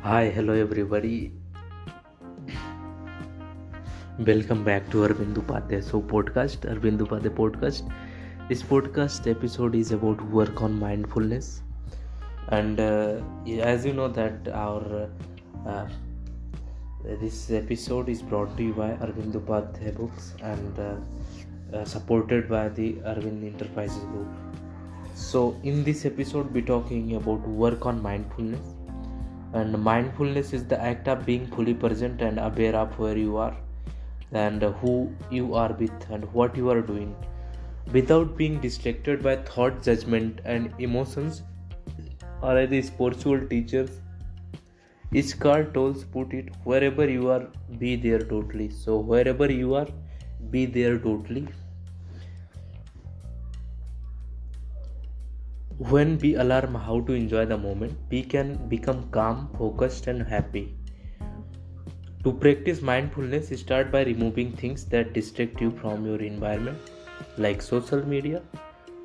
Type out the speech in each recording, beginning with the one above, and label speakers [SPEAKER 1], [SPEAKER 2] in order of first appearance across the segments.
[SPEAKER 1] Hi, hello everybody. Welcome back to Arvind Upadhyay Arvind Upadhyay podcast. This podcast episode is about work on mindfulness, and as you know that our uh, this episode is brought to you by Arvind Upadhyay Books and supported by the Arvind Enterprises Group. So, in this episode, we're talking about work on mindfulness. And mindfulness is the act of being fully present and aware of where you are and who you are with and what you are doing without being distracted by thought, judgment, and emotions. Or as the spiritual teachers, Ishkar Tolls put it, wherever you are, be there totally. So, wherever you are, be there totally. When we learn how to enjoy the moment, we can become calm, focused, and happy. To practice mindfulness, start by removing things that distract you from your environment, like social media,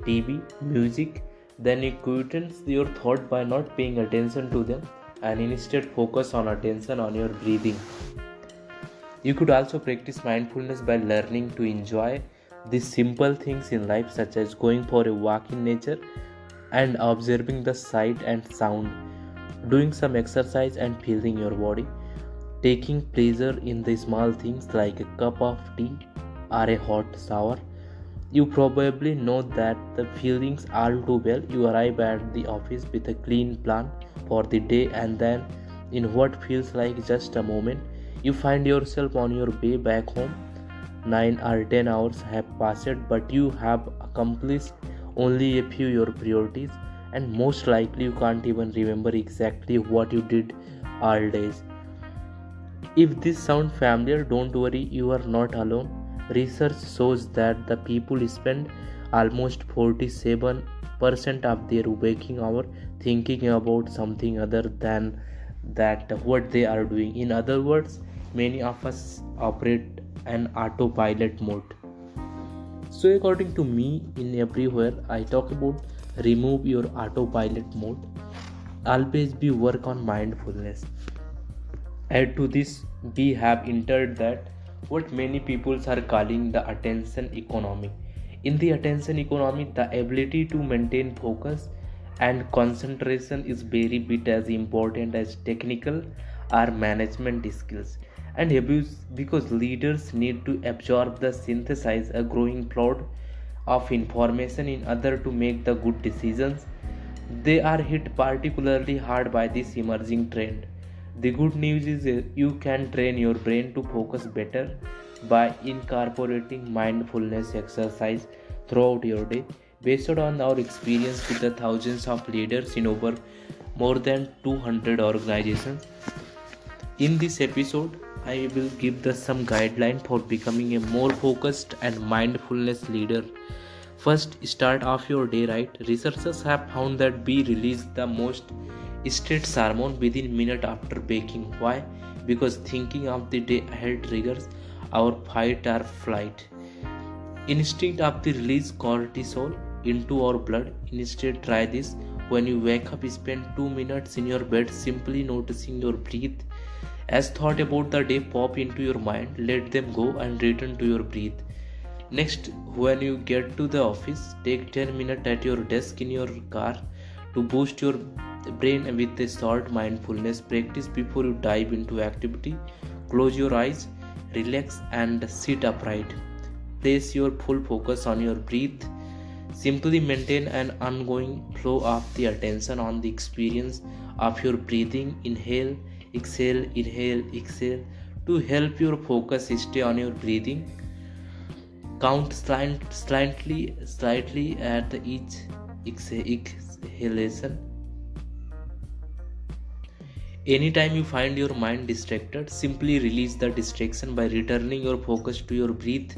[SPEAKER 1] TV, music. Then you quieten your thought by not paying attention to them and instead focus on attention on your breathing. You could also practice mindfulness by learning to enjoy these simple things in life, such as going for a walk in nature and observing the sight and sound, doing some exercise and feeling your body, taking pleasure in the small things like a cup of tea or a hot shower. You probably know that the feelings all too well. You arrive at the office with a clean plan for the day, and then in what feels like just a moment, you find yourself on your way back home. 9 or 10 hours have passed, but you have accomplished only a few your priorities, and most likely you can't even remember exactly what you did all days. If this sounds familiar, don't worry, you are not alone. Research shows that the people spend almost 47% of their waking hour thinking about something other than that what they are doing. In other words, many of us operate an autopilot mode. So according to me, in everywhere I talk about remove your autopilot mode. Always be work on mindfulness. Add to this, we have entered that what many people are calling the attention economy. In the attention economy, the ability to maintain focus and concentration is very bit as important as technical or management skills. And abuse because leaders need to absorb the synthesize a growing flood of information in order to make the good decisions. They are hit particularly hard by this emerging trend. The good news is you can train your brain to focus better by incorporating mindfulness exercise throughout your day. Based on our experience with the thousands of leaders in over more than 200 organizations, in this episode, I will give some guideline for becoming a more focused and mindfulness leader. First, start off your day right. Researchers have found that we release the most stress hormone within minute after waking. Why? Because thinking of the day ahead triggers our fight or flight instinct of the release cortisol into our blood. Instead, try this. When you wake up, spend 2 minutes in your bed simply noticing your breath. As thought about the day pop into your mind, let them go and return to your breath. Next, when you get to the office, take 10 minutes at your desk in your car to boost your brain with a short mindfulness practice before you dive into activity. Close your eyes, relax and sit upright. Place your full focus on your breath. Simply maintain an ongoing flow of the attention on the experience of your breathing. Inhale, exhale to help your focus stay on your breathing. Count slightly at each exhalation. Anytime you find your mind distracted, simply release the distraction by returning your focus to your breath.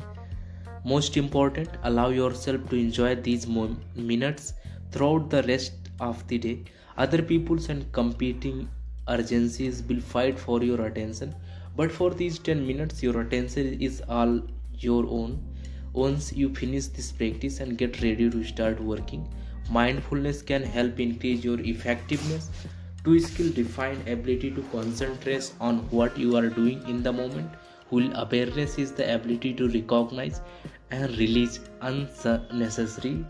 [SPEAKER 1] Most important, allow yourself to enjoy these minutes throughout the rest of the day. Other people's and competing urgencies will fight for your attention, but for these 10 minutes, your attention is all your own. Once you finish this practice and get ready to start working, mindfulness can help increase your effectiveness Two skill define ability to concentrate on what you are doing in the moment, while awareness is the ability to recognize and release unnecessary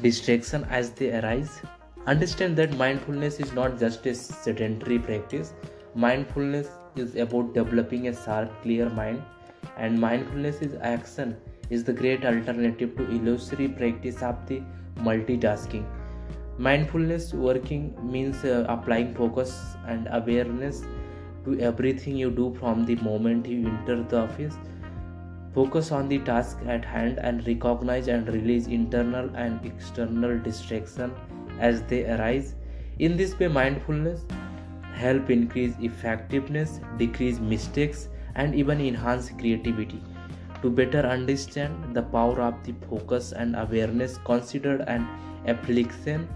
[SPEAKER 1] distraction as they arise. Understand that mindfulness is not just a sedentary practice. Mindfulness is about developing a sharp, clear mind, and mindfulness is action is the great alternative to illusory practice of the multitasking. Mindfulness working means applying focus and awareness to everything you do from the moment you enter the office. Focus on the task at hand and recognize and release internal and external distraction as they arise. In this way, mindfulness help increase effectiveness, decrease mistakes, and even enhance creativity. To better understand the power of the focus and awareness, consider an application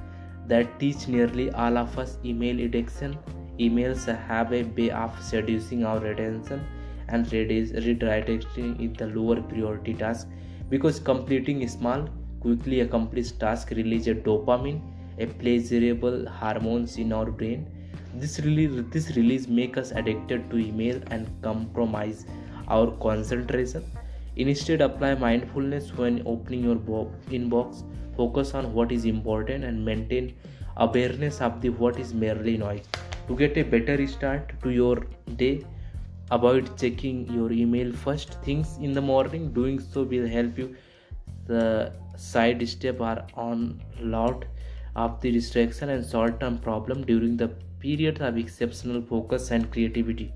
[SPEAKER 1] that teach nearly all of us email addiction. Emails have a way of seducing our attention and redirecting it the lower priority task, because completing small, quickly accomplished task release a dopamine, a pleasurable hormones in our brain. This release make us addicted to email and compromise our concentration. Instead, apply mindfulness when opening your inbox. Focus on what is important and maintain awareness of the what is merely noise. To get a better start to your day, avoid checking your email first things in the morning. Doing so will help you the side step are on lot of the distraction and short-term problem during the period of exceptional focus and creativity.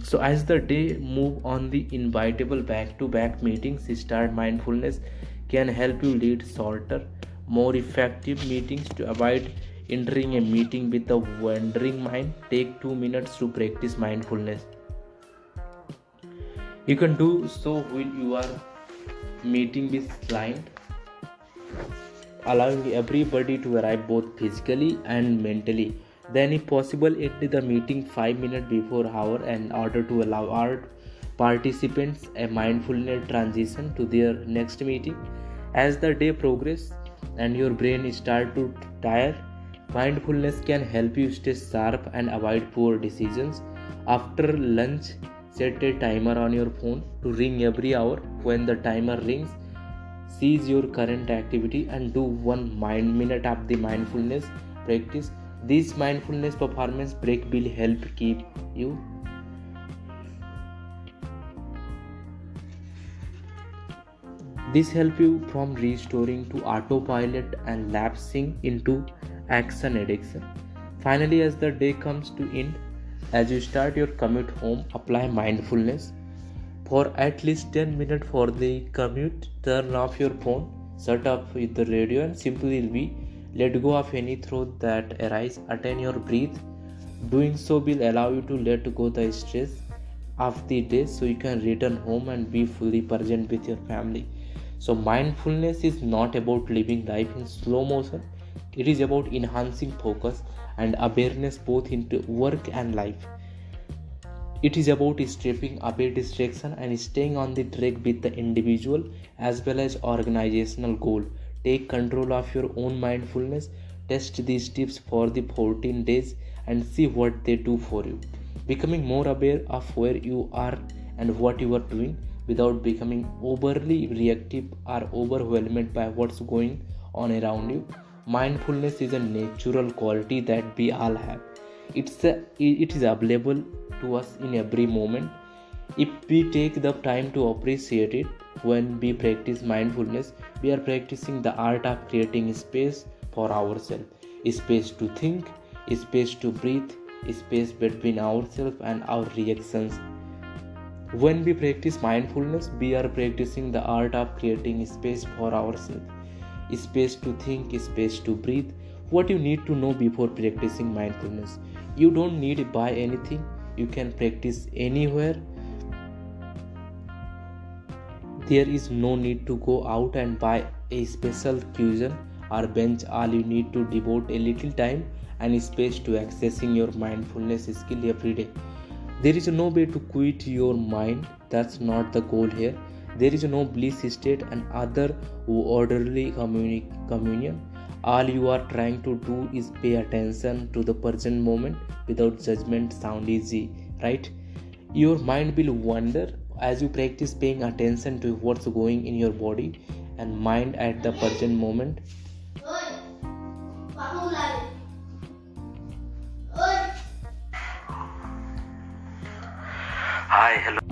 [SPEAKER 1] So as the day move on, the inevitable back-to-back meetings start. Mindfulness can help you lead shorter, more effective meetings. To avoid entering a meeting with a wandering mind, take 2 minutes to practice mindfulness. You can do so when you are meeting with client, allowing everybody to arrive both physically and mentally. Then if possible, end the meeting 5 minutes before hour in order to allow our participants a mindfulness transition to their next meeting. As the day progresses and your brain start to tire, mindfulness can help you stay sharp and avoid poor decisions. After lunch, set a timer on your phone to ring every hour. When the timer rings, cease your current activity and do 1 minute of the mindfulness practice. This mindfulness performance break will help keep you This help you from restoring to autopilot and lapsing into action addiction. Finally, as the day comes to end, as you start your commute home, apply mindfulness for at least 10 minutes for the commute. Turn off your phone, shut off the radio, and simply let go of any thought that arise. Attain your breath. Doing so will allow you to let go the stress of the day, so you can return home and be fully present with your family. So mindfulness is not about living life in slow motion. It is about enhancing focus and awareness both into work and life. It is about stripping away distraction and staying on the track with the individual as well as organizational goal. Take control of your own mindfulness. Test these tips for the 14 days and see what they do for you. Becoming more aware of where you are and what you are doing without becoming overly reactive or overwhelmed by what's going on around you. Mindfulness is a natural quality that we all have. It is available to us in every moment if we take the time to appreciate it. When we practice mindfulness, we are practicing the art of creating space for ourselves, space to think, space to breathe, space between ourselves and our reactions. When we practice mindfulness, we are practicing the art of creating space for ourselves, space to think, space to breathe. What you need to know before practicing mindfulness: you don't need to buy anything. You can practice anywhere. There is no need to go out and buy a special cushion or bench. All you need to devote a little time and space to accessing your mindfulness skill every day. There is no way to quit your mind. That's not the goal here. There is no bliss state and other orderly communion. All you are trying to do is pay attention to the present moment without judgment. Sound easy, right? Your mind will wander as you practice paying attention to what's going in your body and mind at the present moment. Hi, hello.